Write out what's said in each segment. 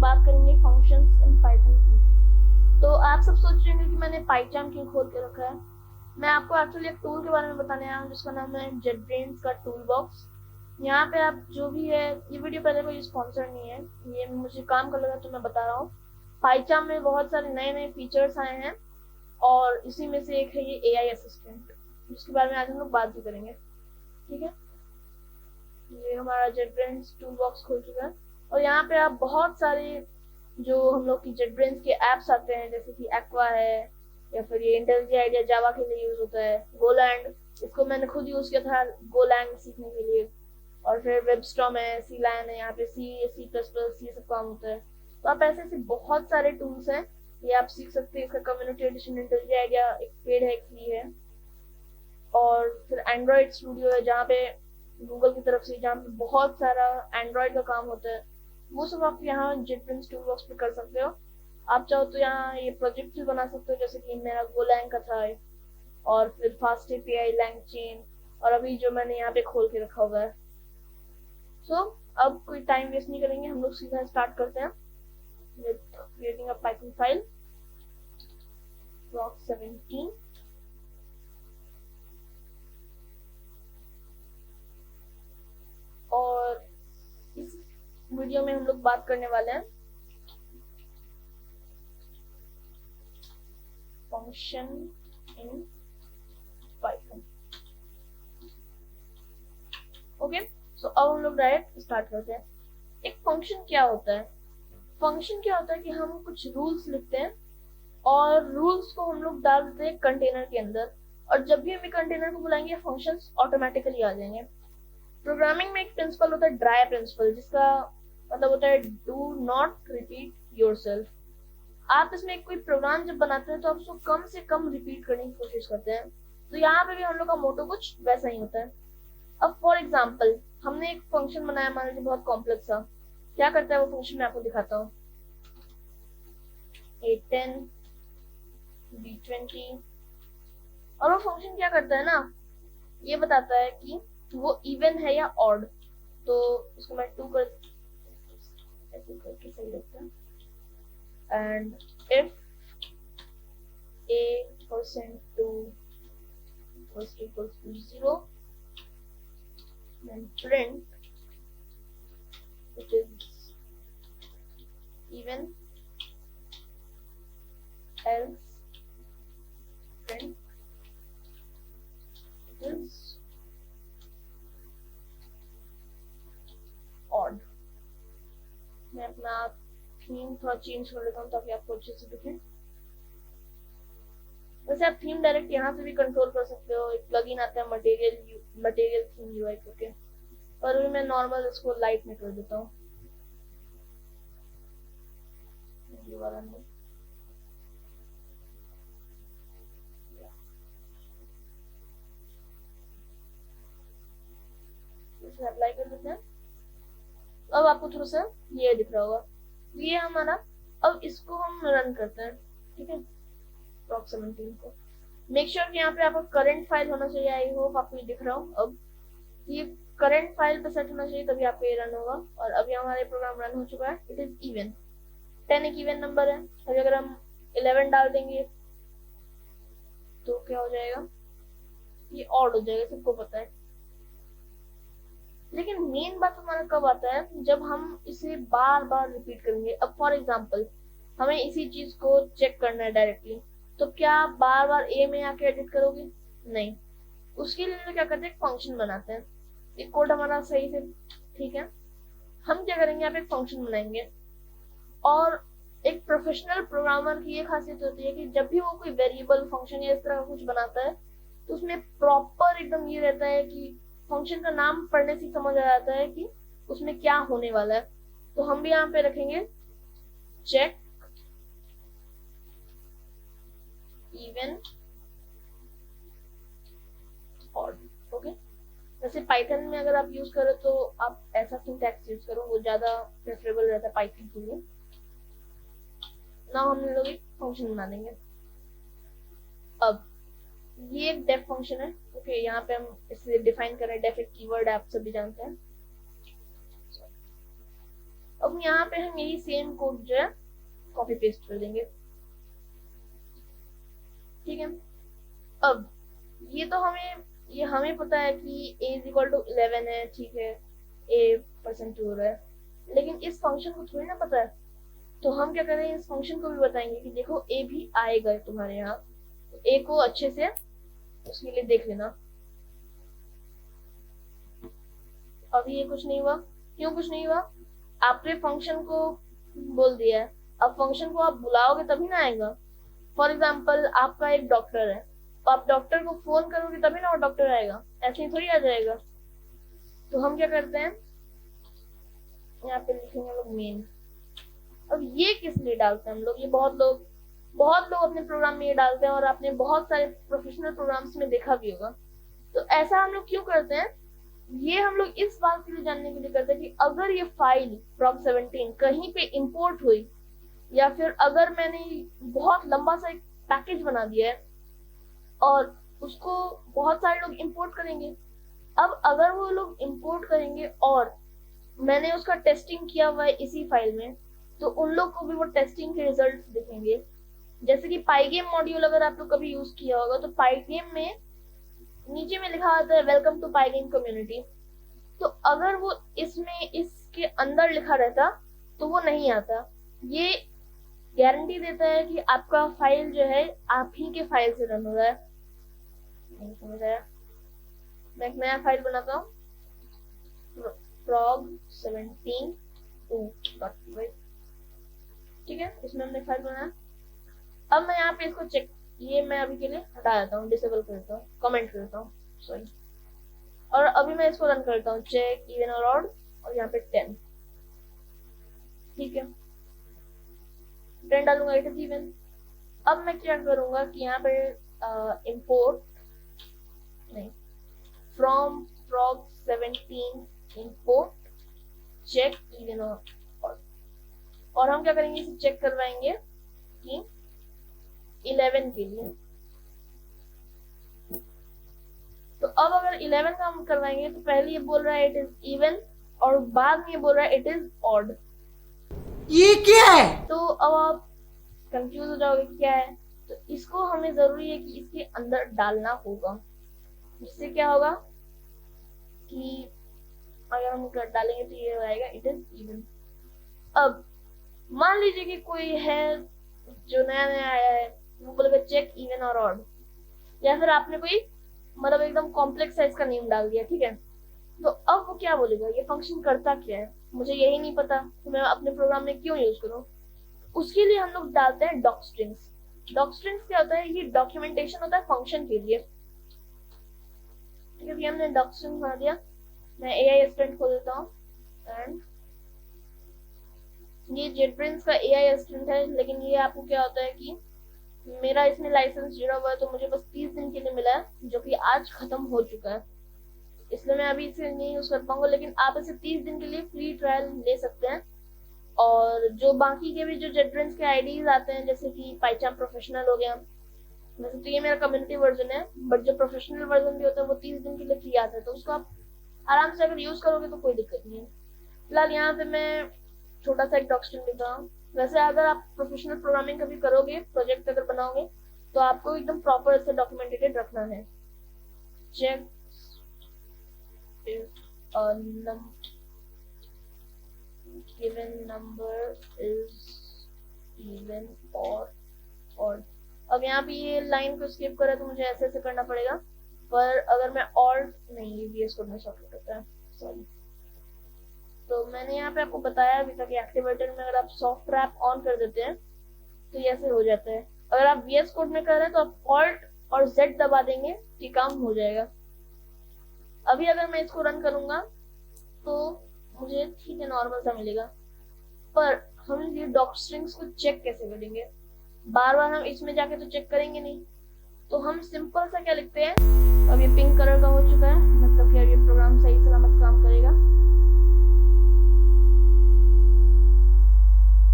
बात करेंगे functions in Python की। तो आप सब सोच रहे होंगे कि मैंने पाइचार्म क्यों खोल के रखा है। मैं आपको एक्चुअली एक टूल के बारे में बताने आया हूँ जिसका नाम है जेटब्रेन्स का टूल बॉक्स। यहाँ पे आप जो भी है, ये वीडियो पहले कोई स्पॉन्सर नहीं है, ये मुझे काम का लगा तो मैं बता रहा हूँ। पाइचार्म में बहुत सारे नए नए फीचर्स आए हैं और इसी में से एक है ये एआई असिस्टेंट, जिसके बारे में आज हम लोग बात भी करेंगे। ठीक है, ये हमारा जेटब्रेन्स टूल बॉक्स खुल चुका है और यहाँ पे आप बहुत सारे जो हम लोग की जेटब्रेन्स के एप्स आते हैं, जैसे कि एक्वा है या फिर ये इंटेलिजेंट आइडिया जावा के लिए यूज होता है, गोलैंड, इसको मैंने खुद यूज किया था गोलैंड सीखने के लिए, और फिर वेबस्टॉर्म है, सी लैन है, यहाँ पे सी प्लस प्लस ये सब काम होता है। तो आप ऐसे ऐसे बहुत सारे टूल्स हैं, ये आप सीख सकते हैं। इसका कम्युनिटी एडिशन इंटेलिजेंट आइडिया एक पेड है, एक फ्री है। और फिर एंड्रॉइड स्टूडियो है, जहाँ पे गूगल की तरफ से जहाँ पे बहुत सारा एंड्रॉइड का काम होता है, वो सब आप यहाँ जेटब्रेन्स टूल बॉक्स पे कर सकते हो। आप चाहो तो यहाँ ये प्रोजेक्ट भी बना सकते हो, जैसे कि मेरा गोलैंग का था, और फिर फास्ट एपीआई, लैंगचेन, और अभी जो मैंने यहाँ पे खोल के रखा हुआ है। सो अब कोई टाइम वेस्ट नहीं करेंगे, हम लोग सीधा स्टार्ट करते हैं with creating a Python file proc 17। और इस वीडियो में हम लोग बात करने वाले हैं फंक्शन इन पाइथन। ओके, सो अब हम लोग डायरेक्ट स्टार्ट करते हैं। एक फंक्शन क्या होता है? फंक्शन क्या होता है कि हम कुछ रूल्स लिखते हैं और रूल्स को हम लोग डाल देते हैं कंटेनर के अंदर, और जब भी हम कंटेनर को बुलाएंगे फंक्शंस ऑटोमेटिकली आ जाएंगे। प्रोग्रामिंग में एक प्रिंसिपल होता है ड्राई प्रिंसिपल, जिसका मतलब होता है डू नॉट रिपीट योरसेल्फ। आप इसमें कोई प्रोग्राम जब बनाते हैं तो आप उसको कम से कम रिपीट करने की कोशिश करते हैं। तो यहाँ पे भी हम लोग का मोटो कुछ वैसा ही होता है। अब फॉर एग्जाम्पल हमने एक फंक्शन बनाया, मान लीजिए बहुत कॉम्प्लेक्स सा। क्या करता है वो फंक्शन, मैं आपको दिखाता हूँ। A10 B20, और वो फंक्शन क्या करता है ना, ये बताता है कि वो इवन है या ऑड। तो इसको मैं 2 कर ऐसे करके सही लगता है। And if a%2 equals to 0, then print it is even, else print it is odd। मैं अपना थीम थोड़ा चेंज कर लेता हूँ ताकि आपको अच्छे से दिखे। वैसे आप थीम डायरेक्ट यहाँ से भी कंट्रोल कर सकते हो, एक प्लगइन आता है मटेरियल थीम यूआई करके, पर अभी मैं नॉर्मल इसको लाइट में कर देता हूँ, ये वाला नहीं। इसे अप्लाई कर देते हैं। अब आपको थोड़ा सा ये दिख रहा होगा, ये हमारा। अब इसको हम रन करते हैं, ठीक है, proc 17 को। मेक श्योर कि यहाँ पे आपका करंट फाइल होना चाहिए। आई होप आपको ये दिख रहा हो। अब ये करंट फाइल पे सेट होना चाहिए, तभी आपका ये रन होगा। और अभी हमारे प्रोग्राम रन हो चुका है। इट इज इवन, 10 एक इवन नंबर है। अभी अगर हम 11 डाल देंगे तो क्या हो जाएगा, ये ऑड हो जाएगा, सबको पता है। लेकिन मेन बात हमारा कब आता है, जब हम इसे बार बार रिपीट करेंगे। अब फॉर एग्जाम्पल हमें इसी चीज को चेक करना है डायरेक्टली, तो क्या आप बार बार ए में आके एडिट करोगे? नहीं। उसके लिए तो क्या करते हैं, फंक्शन बनाते हैं। एक कोड हमारा सही से ठीक है, हम क्या करेंगे, यहाँ पे एक फंक्शन बनाएंगे। और एक प्रोफेशनल प्रोग्रामर की ये खासियत होती है कि जब भी वो कोई वेरिएबल फंक्शन या इस तरह का कुछ बनाता है, तो उसमें प्रॉपर एकदम ये रहता है कि फंक्शन का नाम पढ़ने से समझ आ जाता है कि उसमें क्या होने वाला है। तो हम भी यहाँ पे रखेंगे चेक इवन ऑड। ओके, वैसे पाइथन में अगर आप यूज करो तो आप ऐसा सिंटैक्स यूज करो, वो ज्यादा प्रेफरेबल रहता है पाइथन के लिए। ना हम लोग एक फंक्शन बना देंगे। अब ये एक डेफ फंक्शन है। ओके, यहाँ पे हम इसे डिफाइन करें। डेफ एक कीवर्ड है, आप सभी जानते हैं। अब यहाँ पे हम यही सेम कोड जो है कॉपी पेस्ट कर देंगे, ठीक है। अब ये हमें पता है कि a इज इक्वल टू 11 है, ठीक है, a% हो रहा है, लेकिन इस फंक्शन को थोड़ी ना पता है। तो हम क्या करेंगे, इस फंक्शन को भी बताएंगे कि देखो a भी आएगा तुम्हारे यहाँ, तो a को अच्छे से उसके लिए देख लेना। अभी ये कुछ नहीं हुआ, क्यों कुछ नहीं हुआ, आपने फंक्शन को बोल दिया है, अब फंक्शन को आप बुलाओगे तभी ना आएगा। फॉर एग्जाम्पल आपका एक डॉक्टर है, तो आप डॉक्टर को फोन करोगे तभी ना वो डॉक्टर आएगा, ऐसे ही थोड़ी आ जाएगा। तो हम क्या करते हैं, यहाँ पे लिखेंगे लोग मेन। अब ये किस लिए डालते हैं हम लोग, ये बहुत लोग अपने प्रोग्राम में ये डालते हैं, और आपने बहुत सारे प्रोफेशनल प्रोग्राम्स में देखा भी होगा। तो ऐसा हम लोग क्यों करते हैं, ये हम लोग इस बात के लिए जानने के लिए करते हैं कि अगर ये फाइल prog17 कहीं पे इंपोर्ट हुई, या फिर अगर मैंने बहुत लंबा सा एक पैकेज बना दिया है और उसको बहुत सारे लोग इंपोर्ट करेंगे, अब अगर वो लोग इंपोर्ट करेंगे और मैंने उसका टेस्टिंग किया हुआ है इसी फाइल में, तो उन लोग को भी वो टेस्टिंग के रिजल्ट्स दिखेंगे। जैसे कि पाईगेम मॉड्यूल अगर आप लोग कभी यूज किया होगा, तो पाईगेम में नीचे में लिखा आता है वेलकम टू पाईगेम कम्युनिटी, तो अगर वो इसके अंदर लिखा रहता तो वो नहीं आता। ये गारंटी देता है कि आपका फाइल जो है आप ही के फाइल से रन हो रहा है। नहीं समझ आया, मैं एक नया फाइल बनाता हूँ, prog17 ठीक है, इसमें हमने फाइल बनाया। अब मैं यहाँ पे इसको चेक, ये मैं अभी के लिए हटा देता हूँ, डिसेबल करता हूँ, कमेंट करता हूँ, सॉरी। और अभी मैं इसको रन करता हूँ, चेक इवन और ऑड, और यहाँ पे 10, ठीक है, 10 डालूंगा, इट इज इवन। अब मैं क्या करूंगा कि यहाँ पे इंपोर्ट नहीं, from prog17 import check even और हम क्या करेंगे, इसे चेक करवाएंगे कि 11 के लिए। तो अब अगर 11 का हम करवाएंगे तो पहले ये बोल रहा है इट इज इवन, और बाद में ये बोल रहा है इट इज ऑड। ये क्या है? तो अब आप कंफ्यूज हो जाओगे क्या है, तो इसको हमें जरूरी है कि इसके अंदर डालना होगा, जिससे क्या होगा कि अगर हम डालेंगे तो ये आएगा इट इज इवन। अब मान लीजिए कि कोई है जो नया नया आया है, वो बोलेगा चेक इवन और ऑड, या फिर आपने कोई मतलब एकदम कॉम्प्लेक्स साइज का नेम डाल दिया, ठीक है, तो अब वो क्या बोलेगा, ये फंक्शन करता क्या है, मुझे यही नहीं पता, तो मैं अपने प्रोग्राम में क्यों यूज करूं। उसके लिए हम लोग डालते हैं डॉक स्ट्रिंग्स। डॉक स्ट्रिंग्स क्या होता है, ये डॉक्यूमेंटेशन होता है फंक्शन के लिए, ठीक है। हमने डॉक स्ट्रिंग बना दिया, मैं AI असिस्टेंट खोल देता हूँ, एंड ये JetBrains का AI असिस्टेंट है, लेकिन ये आपको क्या होता है कि मेरा इसमें लाइसेंस जुड़ा हुआ है, तो मुझे बस 30 दिन के लिए मिला है, जो कि आज खत्म हो चुका है, इसलिए मैं अभी इसे नहीं यूज कर पाऊंगा। लेकिन आप इसे 30 दिन के लिए फ्री ट्रायल ले सकते हैं। और जो बाकी के भी जो JetBrains के आईडीज आते हैं, जैसे कि PyCharm प्रोफेशनल हो गया, वैसे तो ये मेरा कम्युनिटी वर्जन है, बट जो प्रोफेशनल वर्जन भी होता है वो 30 दिन के लिए फ्री आता है, तो उसको आप आराम से अगर यूज करोगे तो कोई दिक्कत नहीं है। फिलहाल यहाँ पे मैं छोटा सा एक डॉक स्ट्रिंग लिख रहा हूँ। वैसे अगर आप प्रोफेशनल प्रोग्रामिंग कभी करोगे, प्रोजेक्ट अगर बनाओगे, तो आपको एकदम प्रॉपर से डॉक्यूमेंटेड रखना है। Check given number is even or odd। अब यहाँ पे ये लाइन को स्किप करे तो मुझे ऐसे ऐसे करना पड़ेगा, पर अगर मैं ऑड नहीं, ये VS कोड में शॉर्टकट होता है, सॉरी। तो मैंने यहाँ पे आपको बताया अभी तक एक्टिवेटर में अगर आप सॉफ्ट रैप ऑन कर देते हैं तो ये ऐसे हो जाता है। अगर आप VS कोड में कर रहे हैं तो आप Alt और Z दबा देंगे, ये काम हो जाएगा। अभी अगर मैं इसको रन करूंगा तो मुझे ठीक है नॉर्मल सा मिलेगा, पर हम ये डॉक स्ट्रिंग्स को चेक कैसे करेंगे, बार बार हम इसमें जाके तो चेक करेंगे नहीं, तो हम सिंपल सा क्या लिखते हैं, अब ये पिंक कलर का हो चुका है, मतलब कि अब ये प्रोग्राम सही सलामत काम करेगा।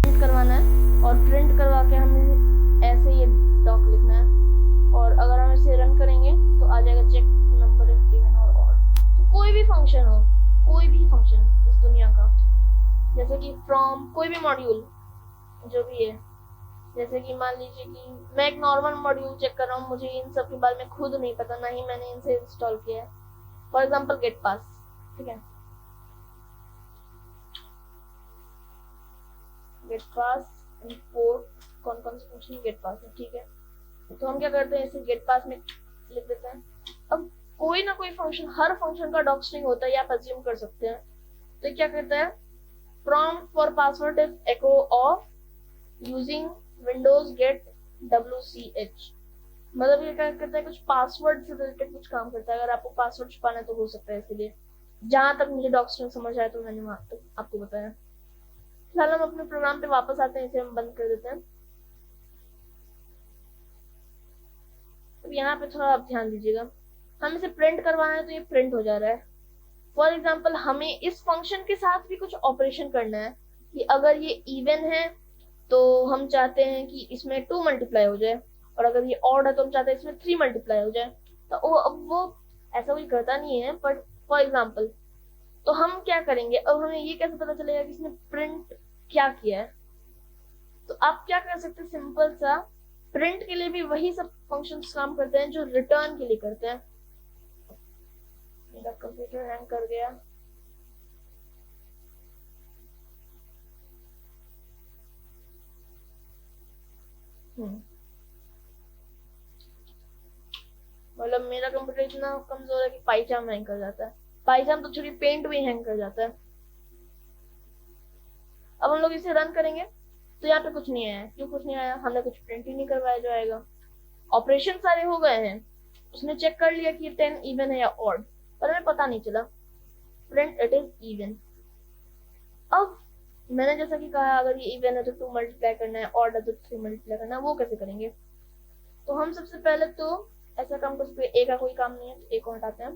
प्रिंट करवाना है, और प्रिंट करवा के हमें ऐसे ये डॉक लिखना है, और अगर हम इसे रन करेंगे तो आ जाएगा चेक नंबर इफ इवन और ऑड। तो कोई भी फंक्शन हो, कोई भी फंक्शन इस दुनिया का, जैसे कि फ्रॉम कोई भी मॉड्यूल जो भी है, जैसे कि मान लीजिए कि मैं एक नॉर्मल मॉड्यूल चेक कर रहा हूँ, मुझे इन सब के बारे में खुद नहीं पता, ना ही मैंने इनसे इंस्टॉल किया है। फॉर एग्जाम्पल गेट पास, ठीक है, गेट पास इंपोर्ट कौन कौन से फंक्शन गेट पास है, ठीक है। तो हम क्या करते हैं, इसे गेट पास में लिख देते हैं। अब कोई ना कोई फंक्शन, हर फंक्शन का डॉक स्ट्रिंग होता है, ये आप अज्यूम कर सकते हैं। तो क्या करता है, prompt for password is echo of using windows get wch, मतलब ये क्या करता है, कुछ पासवर्ड से रिलेटेड कुछ काम करता है। अगर आपको पासवर्ड छुपाना है तो हो सकता है, इसलिए जहां तक मुझे डॉक स्ट्रिंग समझ आया तो मैंने वहां तक आपको बताया। फिलहाल हम अपने प्रोग्राम पे वापस आते हैं, इसे हम बंद कर देते हैं। अब यहाँ पे थोड़ा आप ध्यान दीजिएगा, हम इसे प्रिंट करवाना है तो ये प्रिंट हो जा रहा है। फॉर एग्जाम्पल हमें इस फंक्शन के साथ भी कुछ ऑपरेशन करना है कि अगर ये इवन है तो हम चाहते हैं कि इसमें 2 मल्टीप्लाई हो जाए, और अगर ये ऑड है तो हम चाहते हैं इसमें 3 मल्टीप्लाई हो जाए। तो अब वो ऐसा कोई करता नहीं है, बट फॉर एग्जाम्पल तो हम क्या करेंगे, अब हमें ये कैसे पता चलेगा कि इसने प्रिंट क्या किया है। तो आप क्या कर सकते हैं, सिंपल सा, प्रिंट के लिए भी वही सब फंक्शंस काम करते हैं जो रिटर्न के लिए करते हैं। मेरा कंप्यूटर हैंग कर गया। मतलब मेरा कंप्यूटर इतना कमजोर है कि पाइचाम हैंग कर जाता है। पाइचाम तो छोड़ी, पेंट भी हैंग कर जाता है। अब हम लोग इसे रन करेंगे तो यहाँ पे कुछ नहीं आया। क्यों कुछ नहीं आया, हमने कुछ प्रिंट ही नहीं करवाया जो आएगा। ऑपरेशन सारे हो गए हैं, उसने चेक कर लिया कि 10 इवन है या ऑड, पर हमें पता नहीं चला। Print it is even. अब मैंने जैसा कि कहा, अगर ये इवन है तो 2 मल्टीप्लाई करना है, ऑड है तो 3 मल्टीप्लाई करना है। वो कैसे करेंगे, तो हम सबसे पहले तो ऐसा काम कर सकते हैं, ए का कोई काम नहीं है तो ए को हटाते हैं।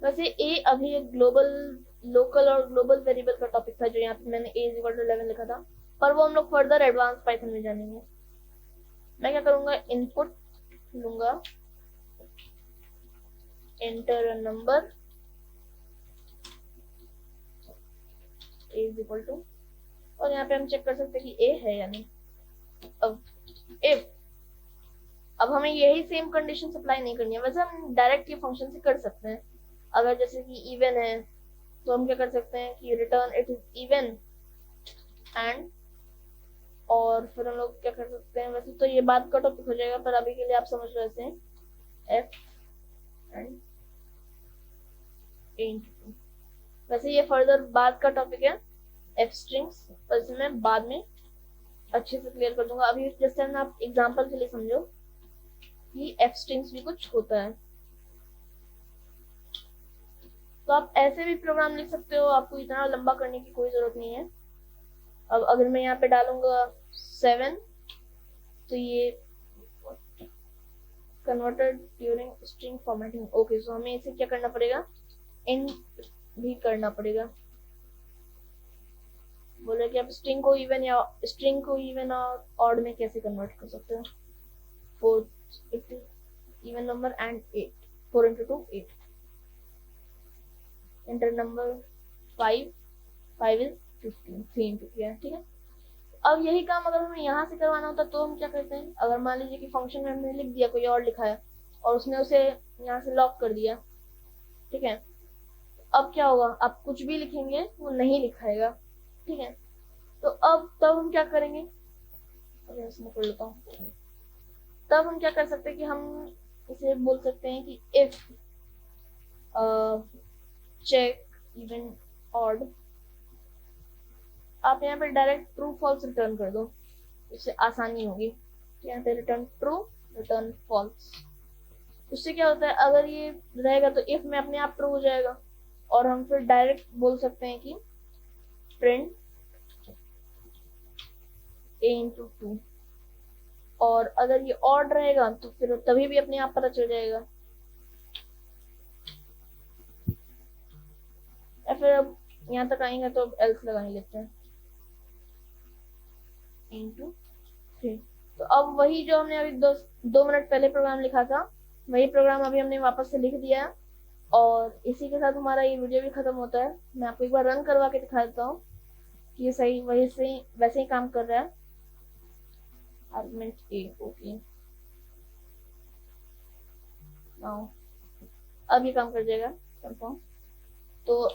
वैसे ए अभी एक ग्लोबल, लोकल और ग्लोबल वेरिएबल का टॉपिक था, जो यहाँ पे मैंने a 11 लिखा था, पर वो हम लोग फर्दर एडवांस पाइथन में जानेंगे। मैं क्या करूंगा, इनपुट लूंगा, enter a number a is equal to, और यहाँ पे हम चेक कर सकते हैं कि a है या नहीं। अब इफ, अब हमें यही सेम कंडीशन अप्लाई नहीं करनी है, वैसे हम डायरेक्ट ये फंक्शन से कर सकते हैं। अगर जैसे कि इवन है तो हम क्या कर सकते हैं कि return it is even and, और फिर हम लोग क्या कर सकते हैं, वैसे तो ये बाद का टॉपिक हो जाएगा, पर अभी के लिए आप समझ लो ऐसे एफ एंड इंट। वैसे ये फर्दर बाद का टॉपिक है एफ स्ट्रिंग्स, पर इसे मैं बाद में अच्छे से क्लियर कर दूंगा। अभी जैसे आप एग्जांपल के लिए समझो कि एफ स्ट्रिंग्स भी कुछ होता है। तो आप ऐसे भी प्रोग्राम लिख सकते हो, आपको इतना लंबा करने की कोई जरूरत नहीं है। अब अगर मैं यहाँ पे डालूंगा 7, तो ये converted during string formatting. Okay, so हमें इसे क्या करना पड़ेगा, इंट भी करना पड़ेगा। बोले कि आप स्ट्रिंग को इवन और ऑड में कैसे कन्वर्ट कर सकते हो। 4 even number and 8, 4 into 2 8, enter number 5 is 15, 3 into 3 है, ठीक है। अब यही काम अगर हमें यहाँ से करवाना होता तो हम क्या करते हैं, अगर मान लीजिए कि फंक्शन में हमने लिख दिया, कोई और लिखा है और उसने उसे यहाँ से लॉक कर दिया, ठीक है। अब क्या होगा, आप कुछ भी लिखेंगे वो नहीं लिखाएगा, ठीक है। तो अब तब हम क्या करेंगे, इसमें कर लेता हूँ। तब हम क्या कर सकते हैं कि हम इसे बोल सकते हैं कि इफ चेक इवन ऑड, आप यहाँ पे डायरेक्ट ट्रू फॉल्स रिटर्न कर दो, इससे आसानी होगी। यहाँ पे रिटर्न ट्रू, रिटर्न फॉल्स। उससे क्या होता है, अगर ये रहेगा तो इफ में अपने आप ट्रू हो जाएगा, और हम फिर डायरेक्ट बोल सकते हैं कि प्रिंट a into 2, और अगर ये ऑड रहेगा तो फिर तभी भी अपने आप पता चल जाएगा। या फिर अब यहाँ तक आएंगे तो एल्स लगाने लेते हैं into 3। तो अब वही जो हमने अभी 2 मिनट पहले प्रोग्राम लिखा था, वही प्रोग्राम अभी हमने वापस से लिख दिया है। और इसी के साथ हमारा ये वीडियो भी खत्म होता है। मैं आपको एक बार रन करवा के दिखा देता हूँ कि ये सही वैसे ही काम कर रहा है। आर्गुमेंट ए, ओके, नाउ अब ये काम कर जाएगा कंफर्म। तो